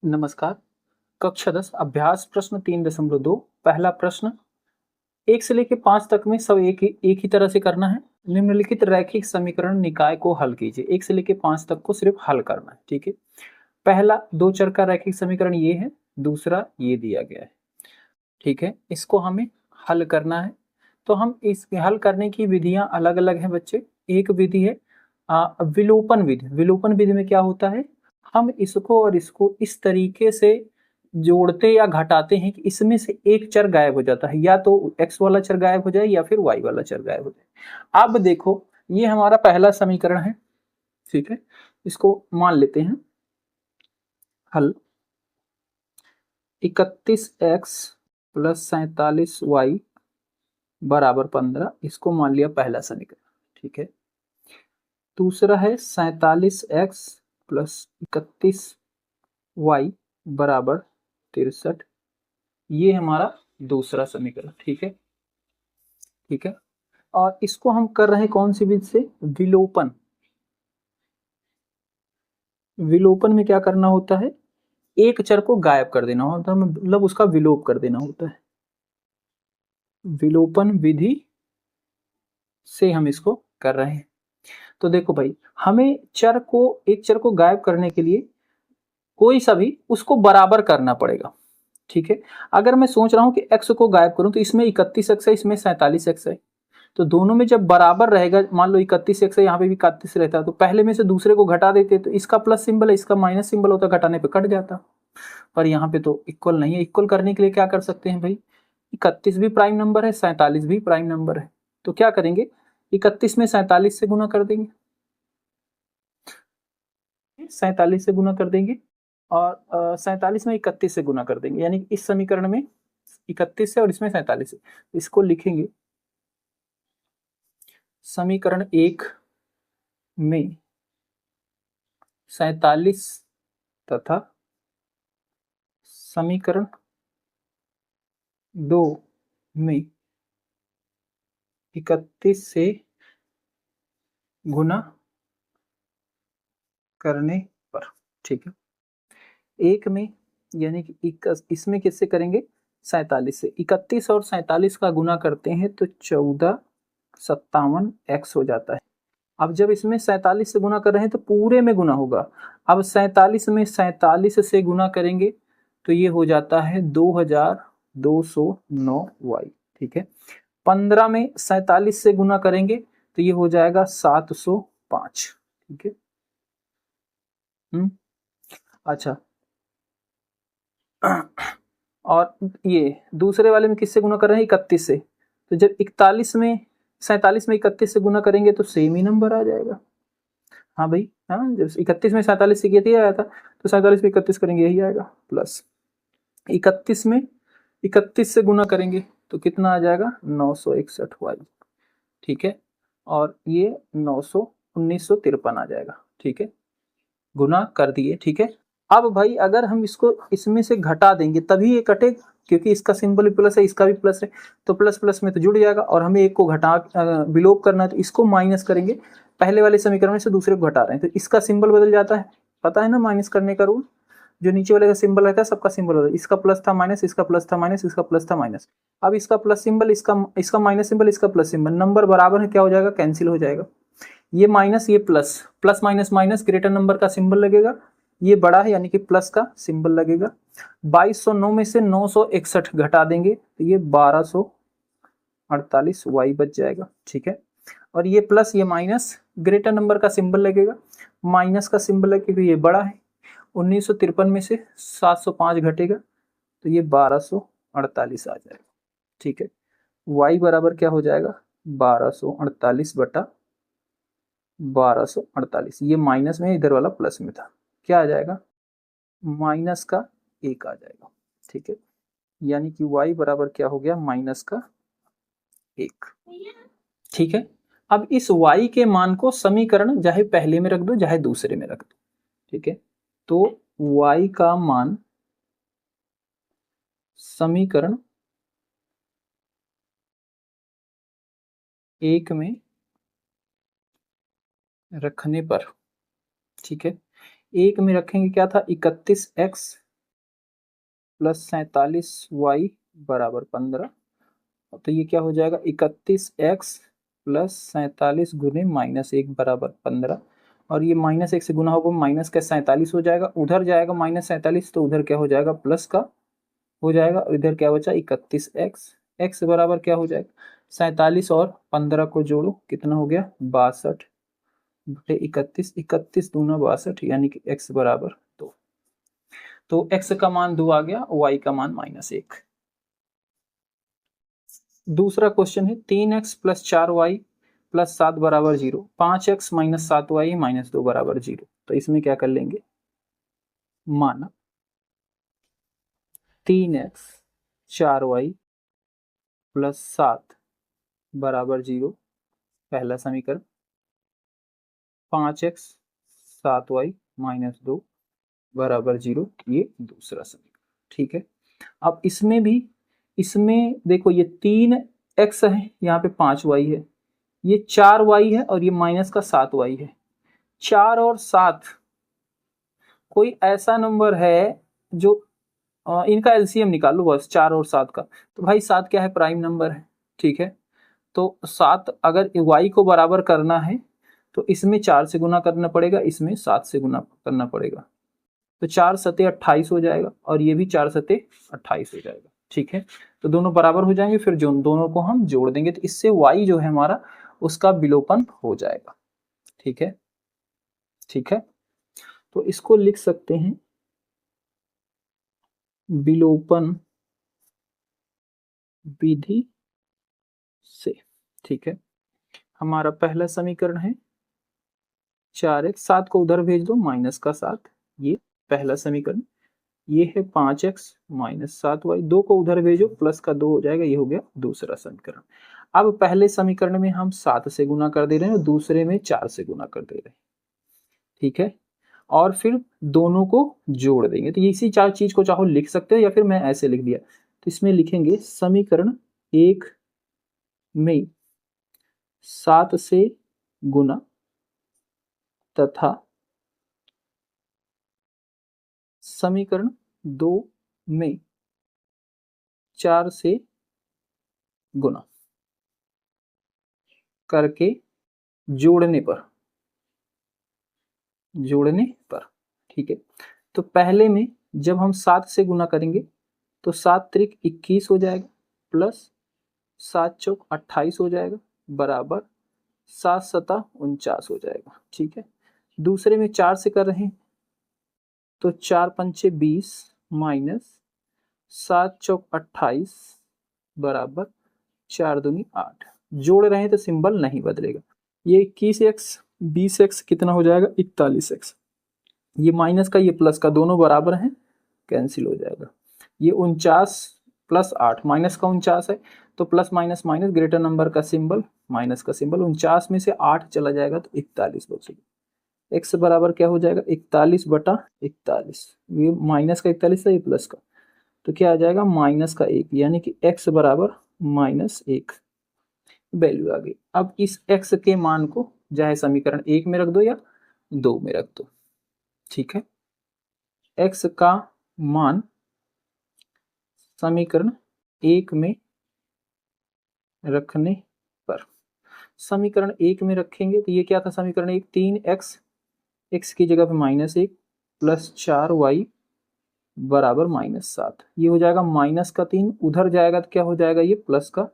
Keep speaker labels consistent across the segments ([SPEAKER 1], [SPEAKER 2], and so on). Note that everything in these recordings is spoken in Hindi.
[SPEAKER 1] नमस्कार। कक्षा 10 अभ्यास प्रश्न 3.2 पहला प्रश्न 1 से लेकर 5 तक में सब एक ही तरह से करना है। निम्नलिखित रैखिक समीकरण निकाय को हल कीजिए। 1 से लेकर 5 तक को सिर्फ हल करना है, ठीक है। पहला दो चर का रैखिक समीकरण ये है, दूसरा ये दिया गया है, ठीक है। इसको हमें हल करना है। तो हम इस हल करने की विधियां अलग अलग हैं बच्चे। एक विधि है विलोपन विधि। विलोपन विधि में क्या होता है, हम इसको और इसको इस तरीके से जोड़ते या घटाते हैं कि इसमें से एक चर गायब हो जाता है, या तो x वाला चर गायब हो जाए या फिर y वाला चर गायब हो जाए। अब देखो, ये हमारा पहला समीकरण है, ठीक है। इसको मान लेते हैं हल। 31x प्लस 47y बराबर 15, इसको मान लिया पहला समीकरण, ठीक है। दूसरा है 47x प्लस 31y बराबर 63, ये हमारा दूसरा समीकरण, ठीक है। ठीक है, और इसको हम कर रहे हैं कौन सी विधि से, विलोपन। विलोपन में क्या करना होता है, एक चर को गायब कर देना होता है, मतलब उसका विलोप कर देना होता है। विलोपन विधि से हम इसको कर रहे हैं। तो देखो भाई, हमें एक चर को गायब करने के लिए कोई सा भी उसको बराबर करना पड़ेगा, ठीक है। अगर मैं सोच रहा हूं कि x को गायब करूं तो इसमें 31x है, इसमें 47x है, तो दोनों में जब बराबर रहेगा, मान लो 31x है, यहाँ पे भी 31 रहता है, तो पहले में से दूसरे को घटा देते, तो इसका प्लस सिंबल है, इसका माइनस सिंबल होता, घटाने पे कट जाता। पर यहाँ पे तो इक्वल नहीं है। इक्वल करने के लिए क्या कर सकते हैं भाई, 31 भी प्राइम नंबर है, 47 भी प्राइम नंबर है, तो क्या करेंगे, 31 में 47 से गुना कर देंगे, 47 से गुना कर देंगे, और 47 में 31 से गुना कर देंगे, यानी इस समीकरण में 31 है और इसमें 47 है। इसको लिखेंगे समीकरण 1 में 47 तथा समीकरण 2 में 31 से गुना करने पर, ठीक है। एक में यानी कि इसमें किससे करेंगे, 47 से। 31 और 47 का गुना करते हैं तो 1457x हो जाता है। अब जब इसमें 47 से गुना कर रहे हैं तो पूरे में गुना होगा। अब 47 में 47 से गुना करेंगे तो ये हो जाता है 2209y, ठीक है। 15 में 47 से गुना करेंगे तो ये हो जाएगा 705, ठीक है। अच्छा, और ये दूसरे वाले में किससे गुना कर रहे हैं, 31 से, तो जब 41 में 47 में 31 से गुना करेंगे तो सेम ही नंबर आ जाएगा। हाँ भाई, हाँ, जब 31 में 47 से किया था आया था, तो 47 में 31 करेंगे यही आएगा, प्लस 31 में 31 से गुना करेंगे तो कितना आ जाएगा, 961y, ठीक है। और ये 1953 आ जाएगा, ठीक है। गुना कर दिए, ठीक है। अब भाई अगर हम इसको इसमें से घटा देंगे तभी ये कटेगा, क्योंकि इसका सिंबल भी प्लस है, इसका भी प्लस है, तो प्लस प्लस में तो जुड़ जाएगा। और हमें एक को विलोप करना है, तो इसको माइनस करेंगे। पहले वाले समीकरण में से दूसरे को घटा रहे हैं तो इसका सिंबल बदल जाता है, पता है ना माइनस करने का रूल। जो नीचे वाले का सिंबल रहता है सबका सिंबल होता है, इसका प्लस था माइनस, इसका प्लस था माइनस, इसका प्लस था माइनस। अब इसका प्लस सिंबल, इसका माइनस सिंबल, इसका प्लस सिंबल, नंबर बराबर है, क्या हो जाएगा, कैंसिल हो जाएगा। ये माइनस ये plus, plus minus minus, greater number का सिंबल लगेगा, ये बड़ा है यानी कि प्लस का सिंबल लगेगा। 2209 में से 961 घटा देंगे तो ये 1248 y बच जाएगा, ठीक है। और ये प्लस ये माइनस, ग्रेटर नंबर का सिंबल लगेगा, माइनस का सिंबल है क्योंकि ये बड़ा है। 1953 में से 705 घटेगा तो ये 1248 आ जाएगा, ठीक है। y बराबर क्या हो जाएगा, 1248 बटा 1248, ये माइनस में, इधर वाला प्लस में था, क्या आ जाएगा, माइनस का 1 आ जाएगा, ठीक है। यानी कि y बराबर क्या हो गया, माइनस का 1, ठीक है। अब इस y के मान को समीकरण चाहे पहले में रख दो चाहे दूसरे में रख दो, ठीक है। तो y का मान समीकरण 1 में रखने पर, ठीक है, 1 में रखेंगे क्या था, 31x प्लस 47y बराबर 15। तो ये क्या हो जाएगा 31x प्लस 47 गुने -1 बराबर 15। और ये -1 से गुना होगा माइनस का 47 हो जाएगा, उधर जाएगा -47 तो उधर क्या हो जाएगा प्लस का हो जाएगा। इधर क्या बचा 31x, x बराबर क्या हो जाएगा 47 और 15 को जोड़ो कितना हो गया 62 बटे 31, 31 दूना 62 यानी कि x बराबर 2। तो x का मान 2 आ गया, y का मान -1। दूसरा क्वेश्चन है 3x प्लस 4y प्लस 7 बराबर 0, 5x माइनस 7y माइनस 2 बराबर 0। तो इसमें क्या कर लेंगे, माना 3x 4y प्लस 7 बराबर 0 पहला समीकरण, 5x 7y माइनस 2 बराबर 0 ये दूसरा समीकरण। ठीक है, अब इसमें भी, इसमें देखो ये 3x है, यहाँ पे 5y है, ये 4y है और ये माइनस का 7y है। 4 और 7 कोई ऐसा नंबर है जो इनका एलसीएम निकालो बस 4 और 7 का। तो भाई 7 क्या है, प्राइम नंबर है। ठीक है, तो 7 अगर y को बराबर करना है तो इसमें 4 से गुना करना पड़ेगा, इसमें 7 से गुना करना पड़ेगा। तो 4 सते 28 हो जाएगा और ये भी 4 सते 28 हो जाएगा। ठीक है, तो दोनों बराबर हो जाएंगे, फिर जो दोनों को हम जोड़ देंगे तो इससे y जो है हमारा उसका विलोपन हो जाएगा। ठीक है, ठीक है, तो इसको लिख सकते हैं विलोपन विधि से। ठीक है, हमारा पहला समीकरण है 4x, 7 को उधर भेज दो माइनस का 7, ये पहला समीकरण। ये है 5x माइनस 7y, 2 को उधर भेजो प्लस का 2 हो जाएगा, ये हो गया दूसरा समीकरण। अब पहले समीकरण में हम 7 से गुना कर दे रहे हैं और दूसरे में 4 से गुना कर दे रहे हैं। ठीक है, और फिर दोनों को जोड़ देंगे। तो इसी चार चीज को चाहो लिख सकते हो या फिर मैं ऐसे लिख दिया। तो इसमें लिखेंगे समीकरण 1 में 7 से गुना तथा समीकरण 2 में 4 से गुना करके जोड़ने पर, जोड़ने पर। ठीक है, तो पहले में जब हम 7 से गुना करेंगे तो 7 त्रिक 21 हो जाएगा, प्लस 7 चौक 28 हो जाएगा, बराबर 7 सता 49 हो जाएगा। ठीक है, दूसरे में 4 से कर रहे हैं तो 4 पंचे 20 माइनस 7 चौक 28 बराबर 4 दूनी 8। जोड़ रहे हैं तो सिंबल नहीं बदलेगा। ये 21x 20x कितना हो जाएगा 41x, ये माइनस का ये प्लस का दोनों बराबर हैं, कैंसिल हो जाएगा। ये 49 प्लस 8 माइनस का 49 है, तो plus minus minus greater number का सिंबल माइनस का सिंबल, 49 में से 8 चला जाएगा तो 41 बचेगा। x बराबर क्या हो जाएगा 41 बटा 41, ये माइनस का 41 है, ये प्लस का, तो क्या आ जाएगा माइनस का 1, यानी कि x बराबर -1 वैल्यू आ गई। अब इस x के मान को चाहे समीकरण 1 में रख दो या 2 में रख दो। ठीक है, x का मान समीकरण 1 में रखने पर, समीकरण 1 में रखेंगे तो ये क्या था समीकरण 1, 3x, x की जगह पे -1 प्लस 4y बराबर -7, ये हो जाएगा माइनस का 3, उधर जाएगा तो क्या हो जाएगा ये प्लस का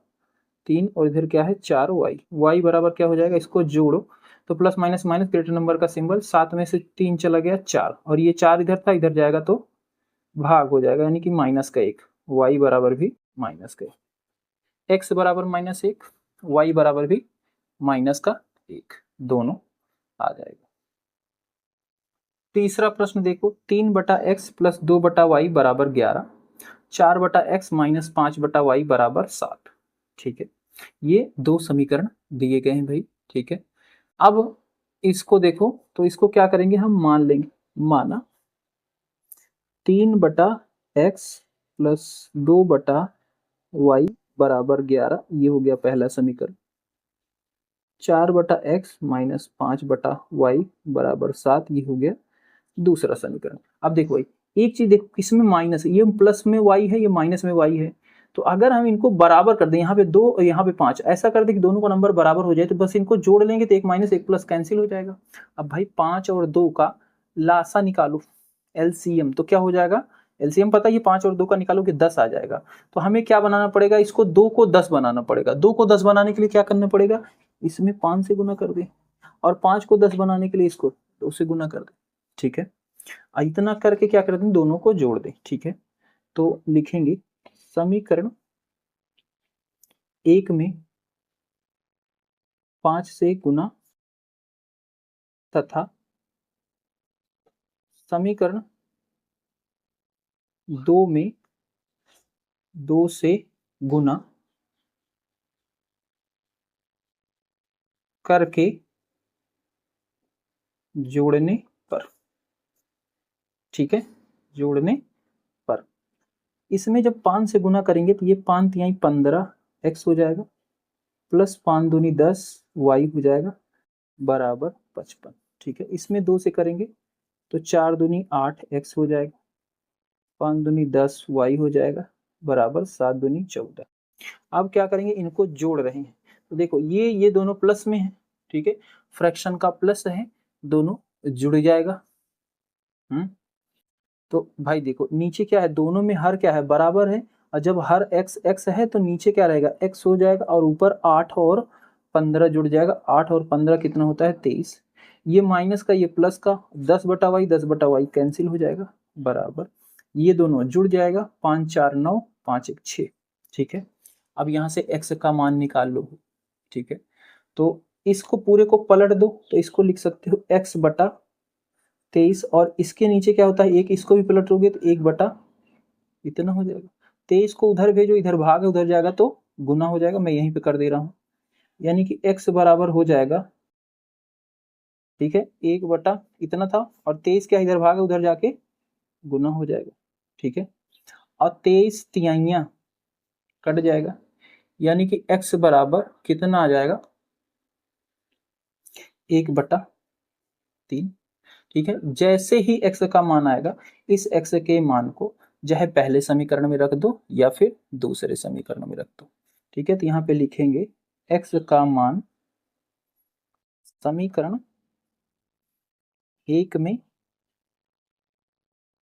[SPEAKER 1] 3 और इधर क्या है 4y, y बराबर क्या हो जाएगा, इसको जोड़ो तो plus minus minus greater number का सिंबल, 7 में से 3 चला गया 4 और ये 4 इधर था, इधर जाएगा तो भाग हो जाएगा, यानी कि माइनस का 1, y बराबर भी माइनस का 1, x बराबर -1, y बराबर भी माइनस का 1, दोनों आ जाएगा। तीसरा प्रश्न देखो, 3 बटा एक्स प्लस 2 बटा वाई बराबर 11, 4 बटा एक्स माइनस 5 बटा वाई बराबर 7। ठीक है, ये दो समीकरण दिए गए हैं भाई। ठीक है, अब इसको देखो तो इसको क्या करेंगे हम मान लेंगे, माना 3 बटा एक्स प्लस 2 बटा वाई बराबर 11, ये हो गया पहला समीकरण। 4 बटा एक्स माइनस 5 बटा वाई बराबर 7, ये हो गया दूसरा समीकरण। अब देखो भाई एक चीज देखो, इसमें माइनस, ये प्लस में y है, ये माइनस में y है, तो अगर हम इनको बराबर कर दें, यहाँ पे 2 और यहाँ पे 5, ऐसा कर दें कि दोनों का नंबर बराबर हो जाए, तो बस इनको जोड़ लेंगे तो एक माइनस एक प्लस कैंसिल हो जाएगा। अब भाई 5 और 2 का लासा निकालो, एलसीएम, तो क्या हो जाएगा, एलसीएम पता है, ये 5 और 2 का निकालो कि 10 आ जाएगा। तो हमें क्या बनाना पड़ेगा, इसको 2 को 10 बनाना पड़ेगा। 2 को 10 बनाने के लिए क्या करना पड़ेगा, इसमें 5 से गुना कर दे, और 5 को 10 बनाने के लिए इसको 2 से गुना कर दे, ठीक है। इतना करके क्या करते हैं, दोनों को जोड़ दें, ठीक है। तो लिखेंगे समीकरण 1 में 5 से गुना तथा समीकरण 2 में 2 से गुना करके जोड़ने पर, ठीक है, जोड़ने पर। इसमें जब 5 से गुना करेंगे तो ये 5 तिहाई 15 x हो जाएगा, प्लस 5 दूनी 10 y हो जाएगा, बराबर 55, ठीक है। इसमें 2 से करेंगे तो 4 दूनी 8 x हो जाएगा, 5 दूनी 10 y हो जाएगा, बराबर 7 दूनी 14। अब क्या करेंगे, इनको जोड़ रहे हैं, तो देखो ये दोनों प्लस में है, ठीक है, फ्रैक्शन का प्लस है, दोनों जुड़ जाएगा। तो भाई देखो नीचे क्या है, दोनों में हर क्या है, बराबर है, और जब हर x x है तो नीचे क्या रहेगा, x हो जाएगा, और ऊपर 8 और 15 जुड़ जाएगा। 8 और 15 कितना होता है, 23। ये माइनस का ये प्लस का, 10/y 10/y कैंसिल हो जाएगा, बराबर ये दोनों जुड़ जाएगा, 5 4 9 5 1 6, ठीक है। अब यहाँ से x का मान निकाल लो, ठीक है। तो इसको पूरे को पलट दो, तो इसको लिख सकते हो x/23, और इसके नीचे क्या होता है, एक इसको भी पलटोगे तो 1/ इतना हो जाएगा। 23 को उधर भेजो, इधर भाग है, उधर जाएगा तो गुना हो जाएगा, मैं यहीं पे कर दे रहा हूँ, यानी कि x बराबर हो जाएगा, ठीक है, 1/ इतना था, और 23 क्या इधर भाग है, उधर जाके गुना हो जाएगा, ठीक है। और 23 तिहाइयां कट जाएगा, यानी कि x बराबर कितना आ जाएगा, 1/3, ठीक है। जैसे ही x का मान आएगा, इस x के मान को चाहे पहले समीकरण में रख दो या फिर दूसरे समीकरण में रख दो, ठीक है। तो यहाँ पे लिखेंगे x का मान समीकरण 1 में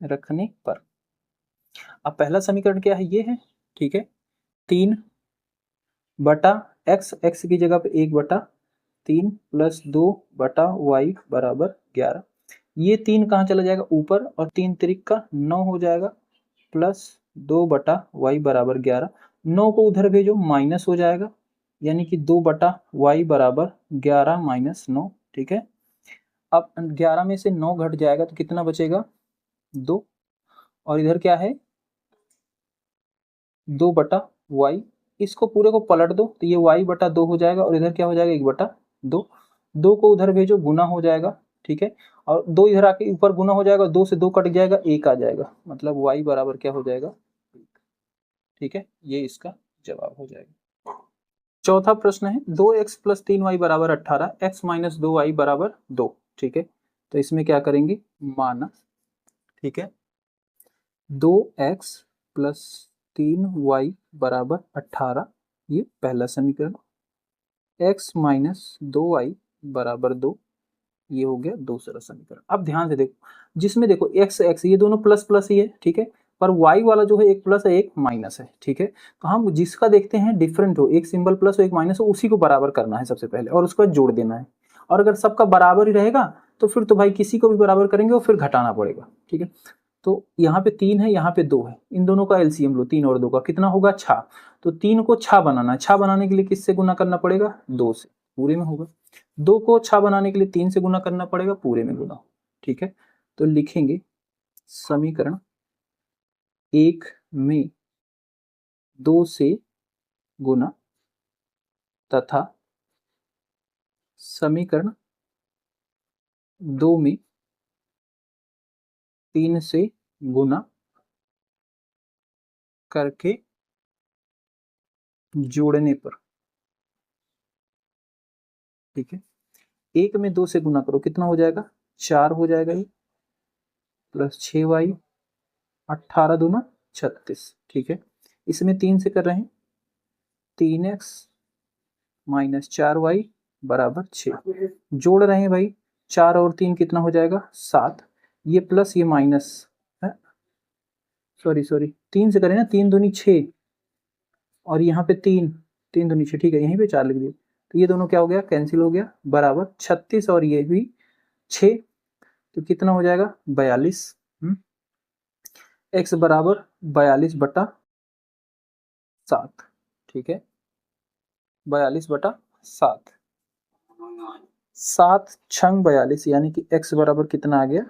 [SPEAKER 1] रखने पर। अब पहला समीकरण क्या है, ये है, ठीक है, 3/x, x की जगह पे 1/3 प्लस 2/y बराबर 11। ये 3 कहाँ चला जाएगा, ऊपर, और 3 त्रिक का 9 हो जाएगा, प्लस 2/y बराबर 11। 9 को उधर भेजो, माइनस हो जाएगा, यानी कि 2/y बराबर 11 माइनस 9, ठीक है। अब 11 में से 9 घट जाएगा तो कितना बचेगा, 2, और इधर क्या है, 2/y, इसको पूरे को पलट दो तो ये y/2 हो जाएगा, और इधर क्या हो जाएगा, 1/2। 2 को उधर भेजो, गुना हो जाएगा, ठीक है, और 2 इधर आके ऊपर गुना हो जाएगा, 2 से 2 कट जाएगा, 1 आ जाएगा, मतलब y बराबर क्या हो जाएगा, ठीक है। ये इसका जवाब हो जाएगा। चौथा प्रश्न है, 2x + 3y बराबर 18, x - 2y बराबर 2, ठीक है। तो इसमें क्या करेंगे, माना, ठीक है, 2x + 3y बराबर 18, ये पहला समीकरण, x - 2y बराबर 2, ये हो गया दूसरा समीकरण। अब ध्यान से देखो, जिसमें देखो x x ये दोनों प्लस प्लस ही है, ठीक है, पर y वाला जो है एक प्लस है एक माइनस है, ठीक है। तो हम जिसका देखते हैं डिफरेंट हो, एक सिंबल प्लस हो एक माइनस हो, उसी को बराबर करना है सबसे पहले, और उसको जोड़ देना है। और अगर सबका बराबर ही रहेगा तो फिर तो भाई किसी को भी बराबर करेंगे और फिर घटाना पड़ेगा, ठीक है। तो यहाँ पे 3 है, यहाँ पे 2 है, इन दोनों का एलसीएम लो, 3 और 2 का कितना होगा, 6। तो 3 को 6 बनाना है, 6 बनाने के लिए किससे गुना करना पड़ेगा, 2 से, पूरे में होगा। 2 को 6 बनाने के लिए 3 से गुना करना पड़ेगा, पूरे में गुना, ठीक है। तो लिखेंगे समीकरण 1 में 2 से गुना तथा समीकरण 2 में 3 से गुना करके जोड़ने पर, ठीक है। 1 में 2 से गुना करो, कितना हो जाएगा, 4 हो जाएगा, ये प्लस 6y 18 दूना 36, ठीक है। इसमें 3 से कर रहे हैं, 3x माइनस 4y बराबर 6। जोड़ रहे हैं भाई, 4 और 3 कितना हो जाएगा 7, ये प्लस ये माइनस है, सॉरी 3 से करें ना, 3 दूनी 6 और यहाँ पे 3 दूनी 6, ठीक है, यहीं पे 4 लिख दिए, तो ये दोनों क्या हो गया, कैंसिल हो गया, बराबर 36 और ये भी 6, तो कितना हो जाएगा 42। x बराबर 42/7, ठीक है, 42/7, 7 छंग 42, यानी कि x बराबर कितना आ गया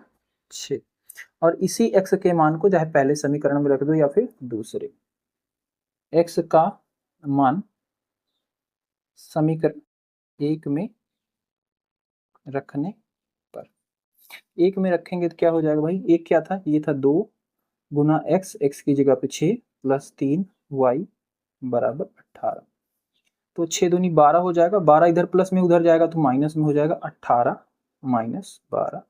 [SPEAKER 1] 6। और इसी x के मान को चाहे पहले समीकरण में रख दो या फिर दूसरे, x का मान समीकरण 1 में रखने पर, 1 में रखेंगे तो क्या हो जाएगा भाई, एक क्या था, ये था 2 गुना x की जगह पे 6 प्लस 3y बराबर 18, तो 6 दूनी 12 हो जाएगा, 12 इधर प्लस में उधर जाएगा तो माइनस में हो जाएगा, 18 माइनस 12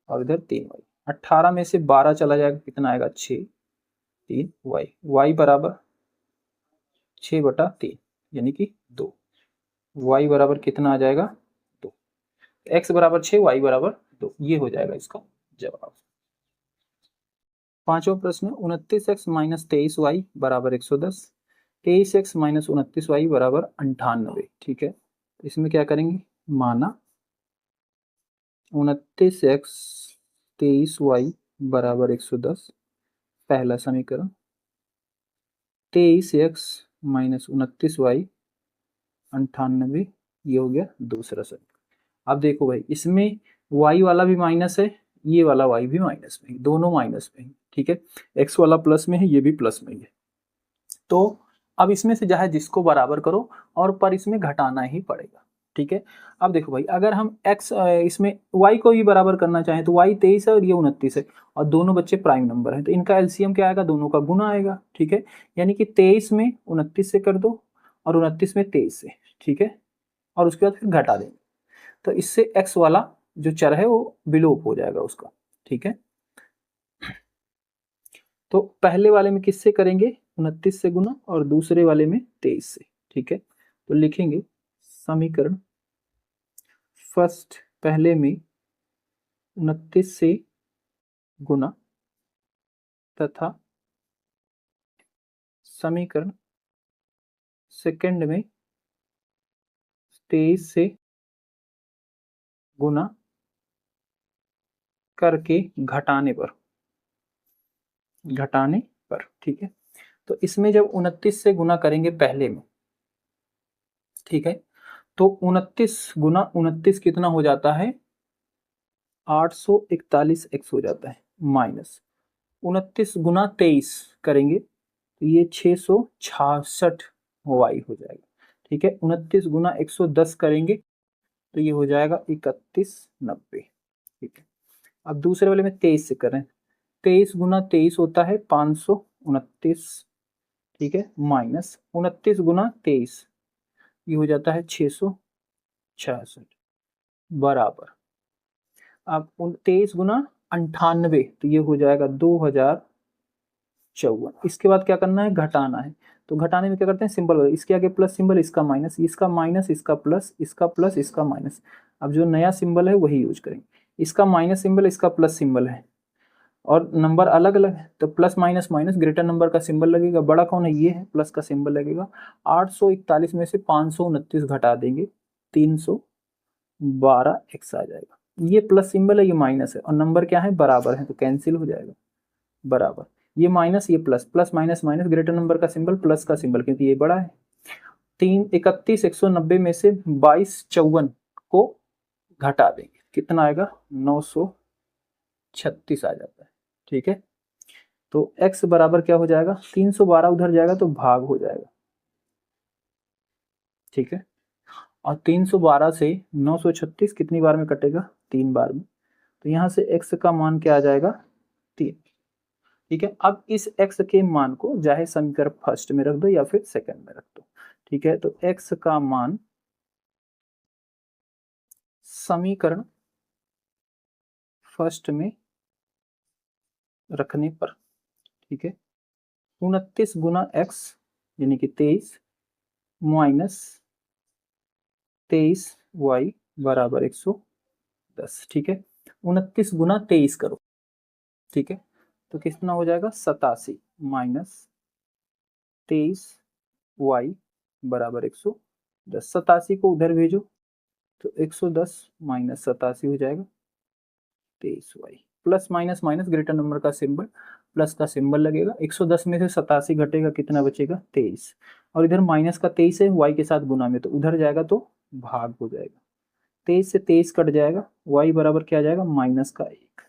[SPEAKER 1] और इधर 3y, 18 में से 12 चला जाएगा, कितना आएगा 6, 3y, y बराबर 6/3 यानी कि 2, y बराबर कितना आ जाएगा 2, x बराबर 6, y बराबर 2, ये हो जाएगा इसका जवाब। पांचवा प्रश्न, 29x माइनस 23y बराबर 110, 23x माइनस 29y बराबर 98, ठीक है। इसमें क्या करेंगे, माना 29x 23y बराबर 110 पहला समीकरण, 23x माइनस 29y 98, ये हो गया दूसरा समीकरण। अब देखो भाई, इसमें y वाला भी माइनस है, ये वाला y भी माइनस में, दोनों माइनस में है, ठीक है, x वाला प्लस में है, ये भी प्लस में है, तो अब इसमें से चाहे जिसको बराबर करो और पर इसमें घटाना ही पड़ेगा, ठीक है। अब देखो भाई, अगर हम x इसमें y को भी बराबर करना चाहें तो y 23 है और ये 29 है, और दोनों बच्चे प्राइम नंबर हैं, तो इनका एलसीएम क्या आएगा, दोनों का गुना आएगा, ठीक है। यानी कि 23 में 29 से कर दो और 29 में 23 से, ठीक है, और उसके बाद फिर घटा देंगे, तो इससे x वाला जो चर है वो विलोप हो जाएगा उसका, ठीक है। तो पहले वाले में किससे करेंगे, 29 से गुना, और दूसरे वाले में 23 से, ठीक है। तो लिखेंगे समीकरण फर्स्ट, पहले में 29 से गुना तथा समीकरण सेकंड में 23 से गुना करके घटाने पर, ठीक है। तो इसमें जब 29 से गुना करेंगे पहले में, ठीक है, तो 29 गुना 29 कितना हो जाता है, 841x हो जाता है, माइनस 29 गुना 23 करेंगे तो ये 666 वाई हो जाएगा, ठीक है। 29 गुना 110 करेंगे तो ये हो जाएगा 3190, ठीक है। अब दूसरे वाले में 23 से करें, 23 गुना 23 होता है 529, ठीक है, माइनस 29 गुना 23 ये हो जाता है 666 बराबर, अब 23 गुना 98 तो ये हो जाएगा 2054। इसके बाद क्या करना है, घटाना है, तो घटाने में क्या करते हैं, सिंबल, इसके आगे प्लस सिंबल, इसका माइनस, इसका माइनस, इसका प्लस, इसका प्लस, इसका माइनस, अब जो नया सिंबल है वही यूज करेंगे, इसका माइनस सिंबल, इसका प्लस सिंबल है, और नंबर अलग अलग है, तो plus minus minus greater number का सिंबल लगेगा, बड़ा कौन है, ये है, प्लस का सिंबल लगेगा। 841 में से 529 घटा देंगे, 312x आ जाएगा, ये प्लस सिंबल है, ये माइनस है, और नंबर क्या है, बराबर है, तो कैंसिल हो जाएगा, बराबर, ये माइनस ये plus, plus minus minus greater number का सिंबल प्लस का सिंबल, क्योंकि ये बड़ा है। 190 में से 2254 को घटा देंगे, कितना आएगा, 936 आ जाता है, ठीक है। तो x बराबर क्या हो जाएगा, 312 उधर जाएगा तो भाग हो जाएगा, ठीक है, और 312 से 936 कितनी बार में कटेगा, 3 बार में, तो यहां से x का मान क्या आ जाएगा, 3, ठीक है। अब इस x के मान को चाहे समीकरण फर्स्ट में रख दो या फिर सेकंड में रख दो, ठीक है। तो x का मान समीकरण फर्स्ट में रखने पर ठीक है। 29 गुना x यानी कि 23 माइनस 23y बराबर 110। ठीक है, 29 गुना 23 करो। ठीक है, तो कितना हो जाएगा 87 माइनस 23y बराबर 110। 87 को उधर भेजो तो 110 माइनस 87 हो जाएगा 23y। Plus minus minus greater number का सिंबल, प्लस का सिंबल लगेगा। 110 में से 87 घटेगा, कितना बचेगा 23। और इधर माइनस का 23 है y के साथ गुना में, तो उधर जाएगा तो भाग हो जाएगा। 23 से 23 कट जाएगा, y बराबर क्या आ जाएगा माइनस का 1।